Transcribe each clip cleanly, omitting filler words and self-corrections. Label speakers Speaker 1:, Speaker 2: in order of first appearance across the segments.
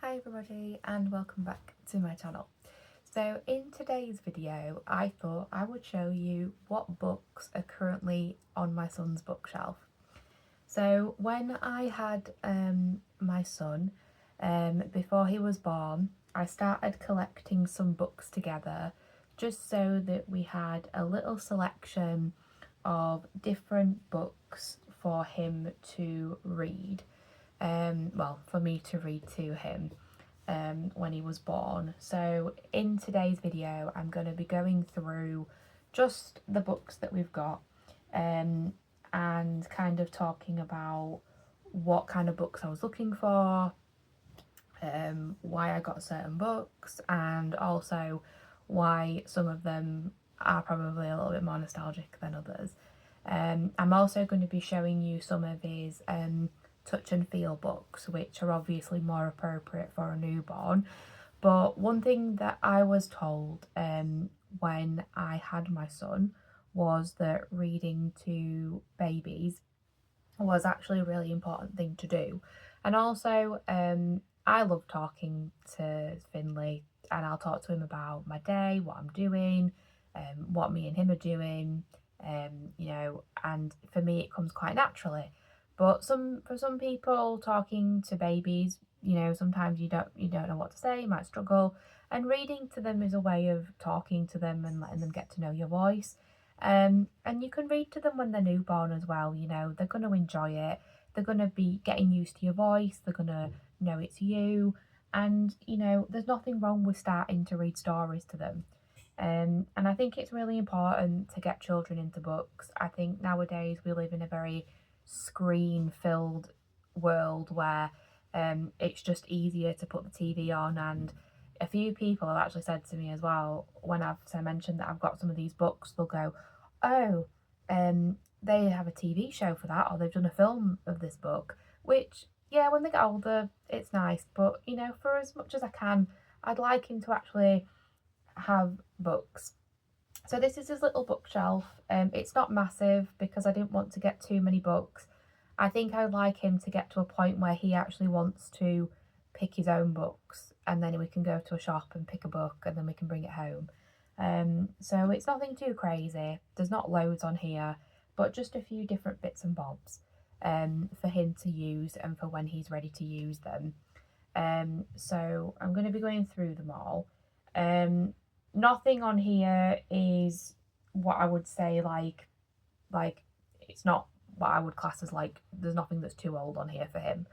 Speaker 1: Hi everybody and welcome back to my channel. So in today's video I thought I would show you what books are currently on my son's bookshelf. So when I had my son, before he was born, I started collecting some books together just so that we had a little selection of different books for him to read. For me to read to him when he was born. So in today's video I'm going to be going through just the books that we've got and kind of talking about what kind of books I was looking for, why I got certain books, and also why some of them are probably a little bit more nostalgic than others. I'm also going to be showing you some of his touch and feel books, which are obviously more appropriate for a newborn. But one thing that I was told when I had my son was that reading to babies was actually a really important thing to do. And also, I love talking to Finley, and I'll talk to him about my day, what I'm doing, what me and him are doing, and for me it comes quite naturally. But for some people, talking to babies, sometimes you don't know what to say, you might struggle, and reading to them is a way of talking to them and letting them get to know your voice. And you can read to them when they're newborn as well. They're going to enjoy it. They're going to be getting used to your voice. They're going to know it's you. And, there's nothing wrong with starting to read stories to them. And I think it's really important to get children into books. I think nowadays we live in a very screen-filled world where it's just easier to put the TV on. And a few people have actually said to me as well, when I've mentioned that I've got some of these books, they'll go, oh, they have a TV show for that, or they've done a film of this book, which, yeah, when they get older, it's nice. But, for as much as I can, I'd like him to actually have books. So this is his little bookshelf. It's not massive because I didn't want to get too many books. I think I'd like him to get to a point where he actually wants to pick his own books, and then we can go to a shop and pick a book and then we can bring it home. So it's nothing too crazy. There's not loads on here, but just a few different bits and bobs for him to use and for when he's ready to use them. So I'm going to be going through them all. Nothing on here is what I would say like it's not what I would class as there's nothing that's too old on here for him.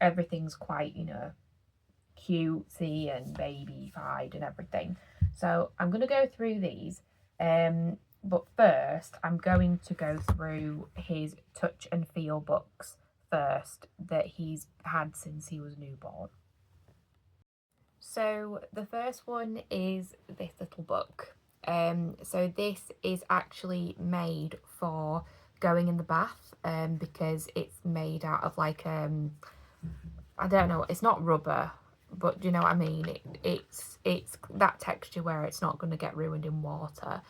Speaker 1: Everything's quite, cutesy and baby-fied and everything. So I'm going to go through these. But first, I'm going to go through his touch and feel books first that he's had since he was newborn. So the first one is this little book. So this is actually made for going in the bath, because it's made out of I don't know, it's not rubber, but do you know what I mean? It's that texture where it's not going to get ruined in water.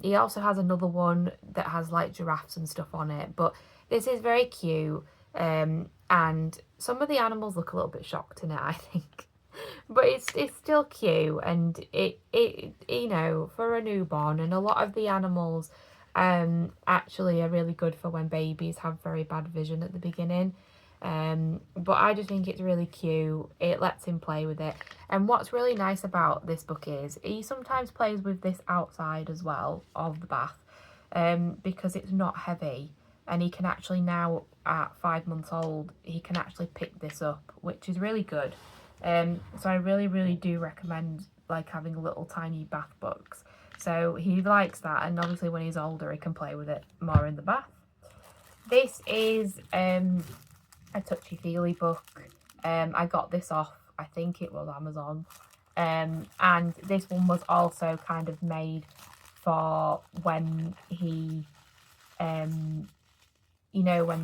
Speaker 1: He also has another one that has like giraffes and stuff on it, but this is very cute. And some of the animals look a little bit shocked in it, I think. But it's still cute, and it for a newborn, and a lot of the animals actually are really good for when babies have very bad vision at the beginning. But I just think it's really cute. It lets him play with it. And what's really nice about this book is he sometimes plays with this outside as well of the bath, because it's not heavy, and he can actually now at 5 months old, he can actually pick this up, which is really good. So I really do recommend having little tiny bath books. So he likes that, and obviously when he's older he can play with it more in the bath. This is a touchy-feely book. I got this off, I think it was Amazon. And this one was also kind of made for when he when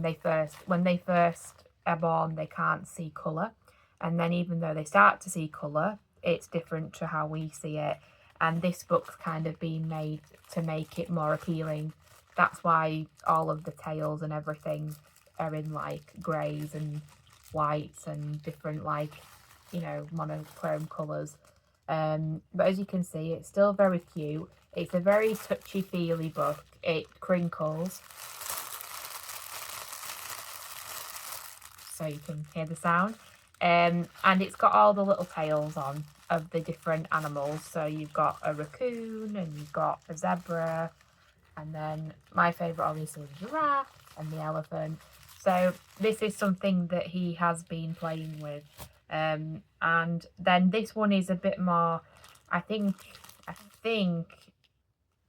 Speaker 1: they first are born, they can't see colour. And then even though they start to see colour, it's different to how we see it. And this book's kind of been made to make it more appealing. That's why all of the tails and everything are in greys and off-whites and different, like, you know, monochrome colours. But as you can see, it's still very cute. It's a very touchy-feely book. It crinkles, so you can hear the sound. And it's got all the little tails on of the different animals. So you've got a raccoon, and you've got a zebra, and then my favourite obviously is the giraffe and the elephant. So this is something that he has been playing with. And then this one is a bit more, I think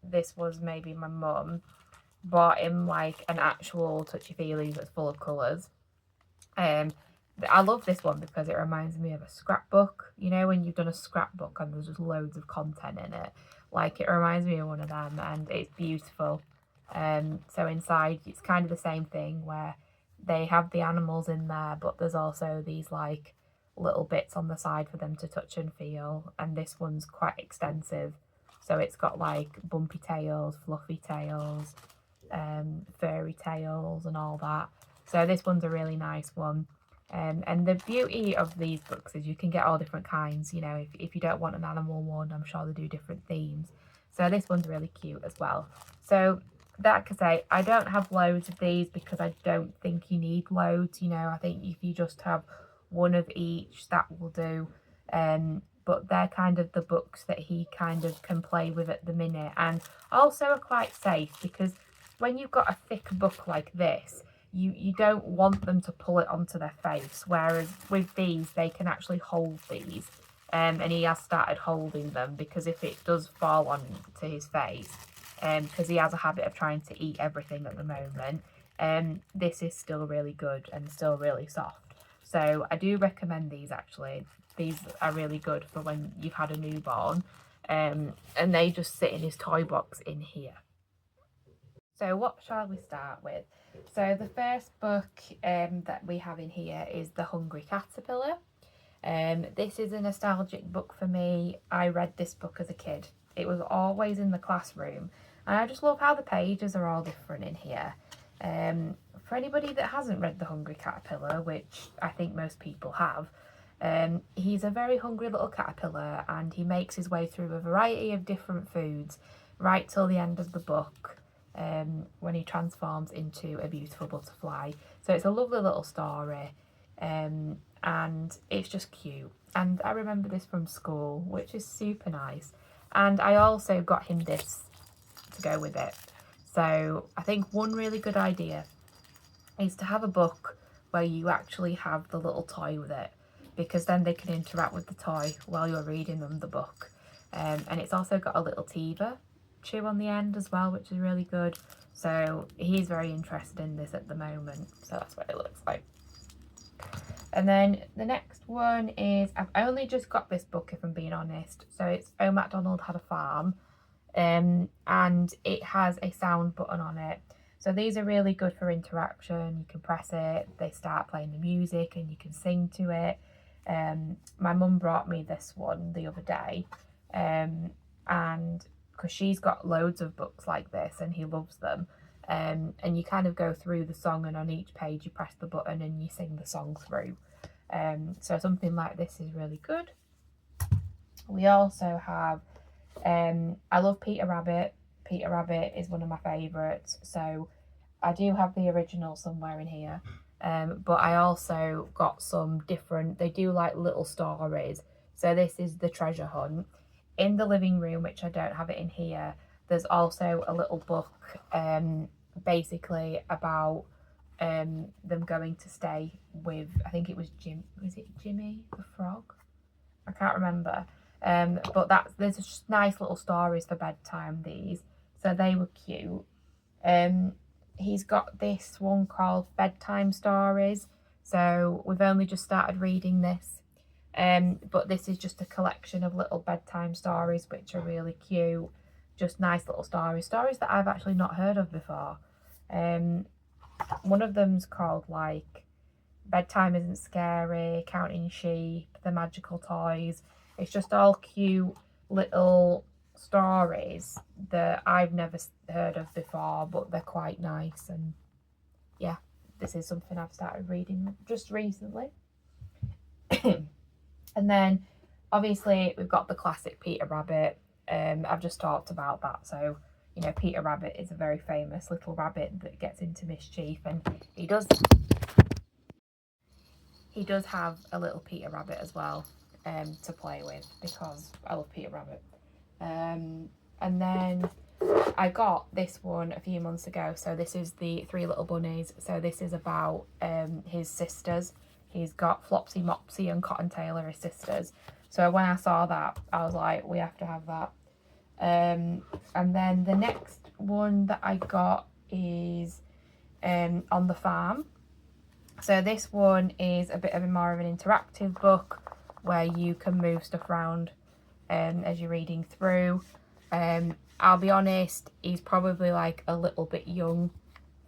Speaker 1: this was maybe my mum bought him like an actual touchy-feely that's full of colours. I love this one because it reminds me of a scrapbook. You know, when you've done a scrapbook and there's just loads of content in it. Like, it reminds me of one of them, and it's beautiful. So inside, it's kind of the same thing where they have the animals in there, but there's also these like little bits on the side for them to touch and feel. And this one's quite extensive. So it's got like bumpy tails, fluffy tails, furry tails and all that. So this one's a really nice one. And the beauty of these books is you can get all different kinds. You know, if you don't want an animal one, I'm sure they do different themes. So this one's really cute as well. So like I say, I don't have loads of these because I don't think you need loads. You know, I think if you just have one of each, that will do. But they're kind of the books that he kind of can play with at the minute, and also are quite safe, because when you've got a thick book like this, you don't want them to pull it onto their face, whereas with these they can actually hold these, and he has started holding them, because if it does fall on to his face, because he has a habit of trying to eat everything at the moment, this is still really good and still really soft. So I do recommend these actually. These are really good for when you've had a newborn, and they just sit in his toy box in here. So what shall we start with? So the first book that we have in here is The Hungry Caterpillar. This is a nostalgic book for me. I read this book as a kid. It was always in the classroom, and I just love how the pages are all different in here. For anybody that hasn't read The Hungry Caterpillar, which I think most people have, he's a very hungry little caterpillar, and he makes his way through a variety of different foods right till the end of the book, when he transforms into a beautiful butterfly. So it's a lovely little story, and it's just cute. And I remember this from school, which is super nice. And I also got him this to go with it. So I think one really good idea is to have a book where you actually have the little toy with it, because then they can interact with the toy while you're reading them the book. And it's also got a little Tiva chew on the end as well, which is really good. So he's very interested in this at the moment. So that's what it looks like. And then the next one is, I've only just got this book if I'm being honest. So it's Oh MacDonald Had a Farm. And it has a sound button on it. So these are really good for interaction. You can press it, they start playing the music, and you can sing to it. My mum brought me this one the other day, and because she's got loads of books like this and he loves them, and you kind of go through the song, and on each page you press the button and you sing the song through. So something like this is really good. We also have, I love Peter Rabbit. Peter Rabbit is one of my favourites, so I do have the original somewhere in here. But I also got some different, they do like little stories. So this is The Treasure Hunt. In the living room, which I don't have it in here, there's also a little book basically about them going to stay with, I think it was Jimmy the Frog? I can't remember. But there's just nice little stories for bedtime, these. So they were cute. He's got this one called Bedtime Stories. So we've only just started reading this. But this is just a collection of little bedtime stories, which are really cute. Just nice little stories that I've actually not heard of before. One of them's called like Bedtime Isn't Scary, Counting Sheep, The Magical Toys. It's just all cute little stories that I've never heard of before, but they're quite nice. And yeah, this is something I've started reading just recently. And then obviously we've got the classic Peter Rabbit. I've just talked about that. So, you know, Peter Rabbit is a very famous little rabbit that gets into mischief, and he does have a little Peter Rabbit as well to play with, because I love Peter Rabbit. And then I got this one a few months ago. So this is the Three Little Bunnies. So this is about his sisters. He's got Flopsy, Mopsy and Cottontail are his sisters. So when I saw that, I was like, we have to have that. And then the next one that I got is On the Farm. So this one is a bit of more of an interactive book where you can move stuff around as you're reading through. I'll be honest, he's probably like a little bit young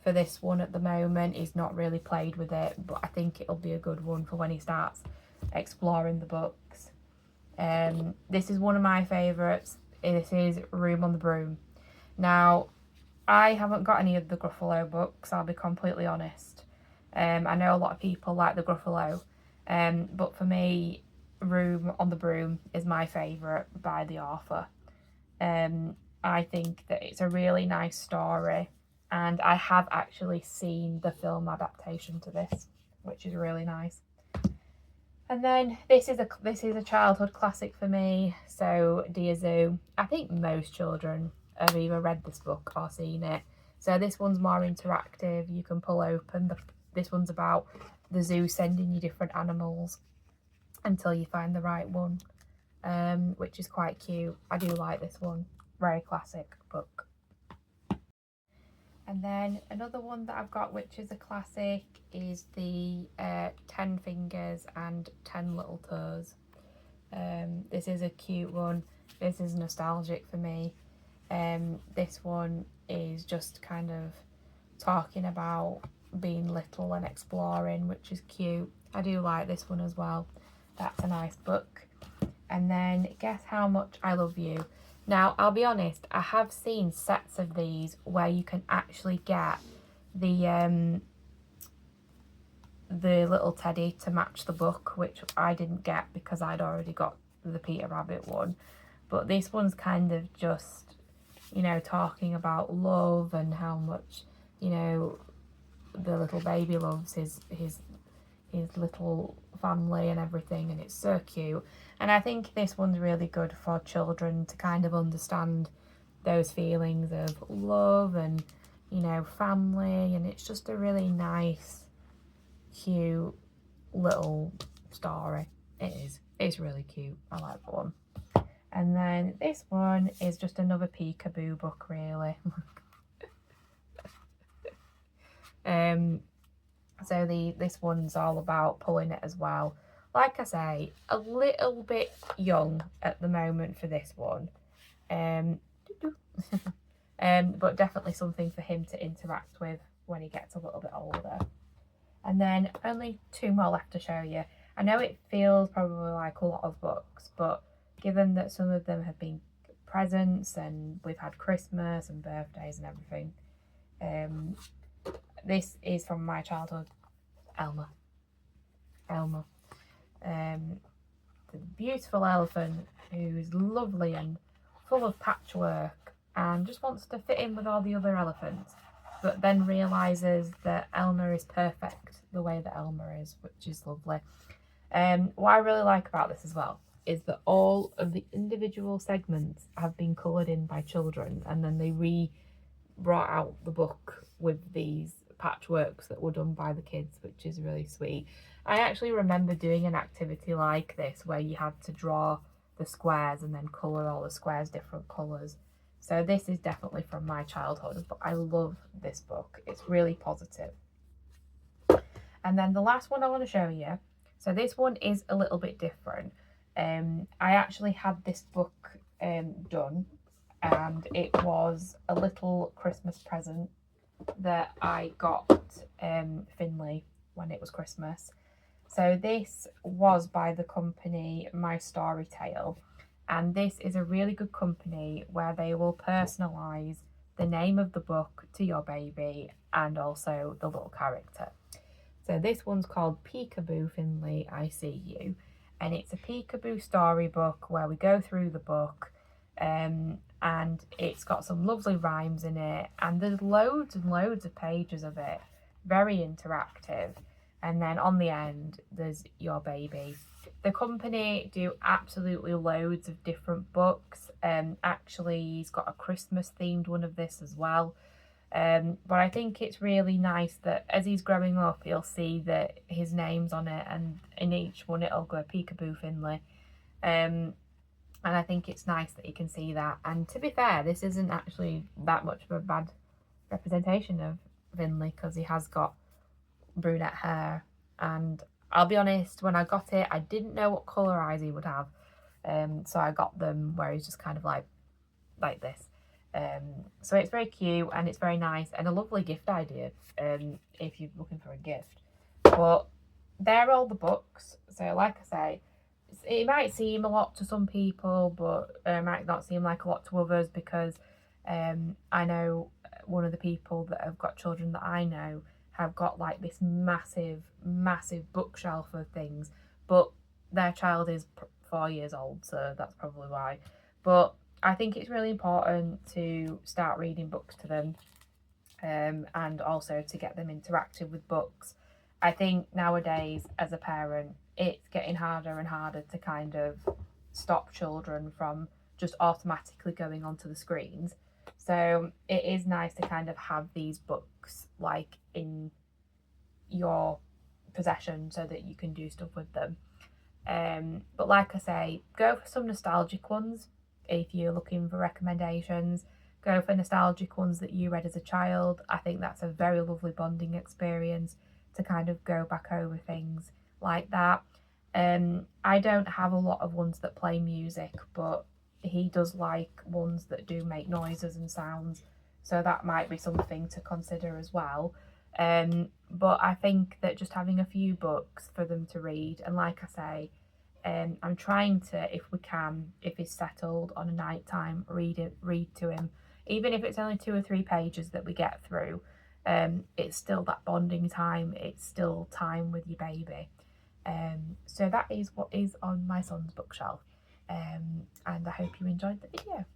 Speaker 1: for this one at the moment. He's not really played with it, but I think it'll be a good one for when he starts exploring the books. This is one of my favourites. This is Room on the Broom. Now, I haven't got any of the Gruffalo books, I'll be completely honest. I know a lot of people like the Gruffalo, but for me, Room on the Broom is my favourite by the author. I think that it's a really nice story, and I have actually seen the film adaptation to this, which is really nice. And then this is a childhood classic for me, so Dear Zoo. I think most children have either read this book or seen it. So this one's more interactive. You can pull open this one's about the zoo sending you different animals until you find the right one, which is quite cute. I do like this one. Very classic book. And then another one that I've got, which is a classic, is the 10 Fingers and 10 Little Toes. This is a cute one. This is nostalgic for me. This one is just kind of talking about being little and exploring, which is cute. I do like this one as well. That's a nice book. And then Guess How Much I Love You. Now, I'll be honest, I have seen sets of these where you can actually get the little teddy to match the book, which I didn't get because I'd already got the Peter Rabbit one. But this one's kind of just, you know, talking about love and how much, you know, the little baby loves his little family and everything, and it's so cute. And I think this one's really good for children to kind of understand those feelings of love and, you know, family, and it's just a really nice, cute little story. It is. It's really cute. I like that one. And then this one is just another peekaboo book, really. So this one's all about pulling it as well. Like I say, a little bit young at the moment for this one. But definitely something for him to interact with when he gets a little bit older. And then only two more left to show you. I know it feels probably like a lot of books, but given that some of them have been presents and we've had Christmas and birthdays and everything, this is from my childhood. Elmer. The beautiful elephant who's lovely and full of patchwork and just wants to fit in with all the other elephants, but then realises that Elmer is perfect the way that Elmer is, which is lovely. What I really like about this as well is that all of the individual segments have been coloured in by children, and then they brought out the book with these patchworks that were done by the kids, which is really sweet. I actually remember doing an activity like this where you had to draw the squares and then colour all the squares different colours. So this is definitely from my childhood, but I love this book. It's really positive. And then the last one I want to show you, so this one is a little bit different. I actually had this book done, and it was a little Christmas present that I got Finley when it was Christmas. So this was by the company My Storytale, and this is a really good company where they will personalise the name of the book to your baby and also the little character. So this one's called Peekaboo Finley, I See You. And it's a peekaboo storybook where we go through the book, and it's got some lovely rhymes in it, and there's loads and loads of pages of it, very interactive. And then on the end there's your baby. The company do absolutely loads of different books. Actually, he's got a Christmas themed one of this as well. But I think it's really nice that as he's growing up, he'll see that his name's on it, and in each one it'll go Peekaboo Finley. And I think it's nice that he can see that. And to be fair, this isn't actually that much of a bad representation of Finley, because he has got brunette hair. And I'll be honest, when I got it, I didn't know what colour eyes he would have. So I got them where he's just kind of like this. So it's very cute and it's very nice and a lovely gift idea if you're looking for a gift. But they're all the books. So like I say, it might seem a lot to some people, but it might not seem like a lot to others, because I know one of the people that have got children that I know have got like this massive bookshelf of things, but their child is 4 years old, so that's probably why. But I think it's really important to start reading books to them, and also to get them interactive with books. I think nowadays as a parent, it's getting harder and harder to kind of stop children from just automatically going onto the screens. So it is nice to kind of have these books like in your possession so that you can do stuff with them. But like I say, go for some nostalgic ones. If you're looking for recommendations, go for nostalgic ones that you read as a child. I think that's a very lovely bonding experience to kind of go back over things like that. I don't have a lot of ones that play music, but he does like ones that do make noises and sounds, so that might be something to consider as well. But I think that just having a few books for them to read, and like I say, I'm trying to, if we can, if he's settled on a night time, read to him, even if it's only 2 or 3 pages that we get through. It's still that bonding time, it's still time with your baby. So that is what is on my son's bookshelf, and I hope you enjoyed the video.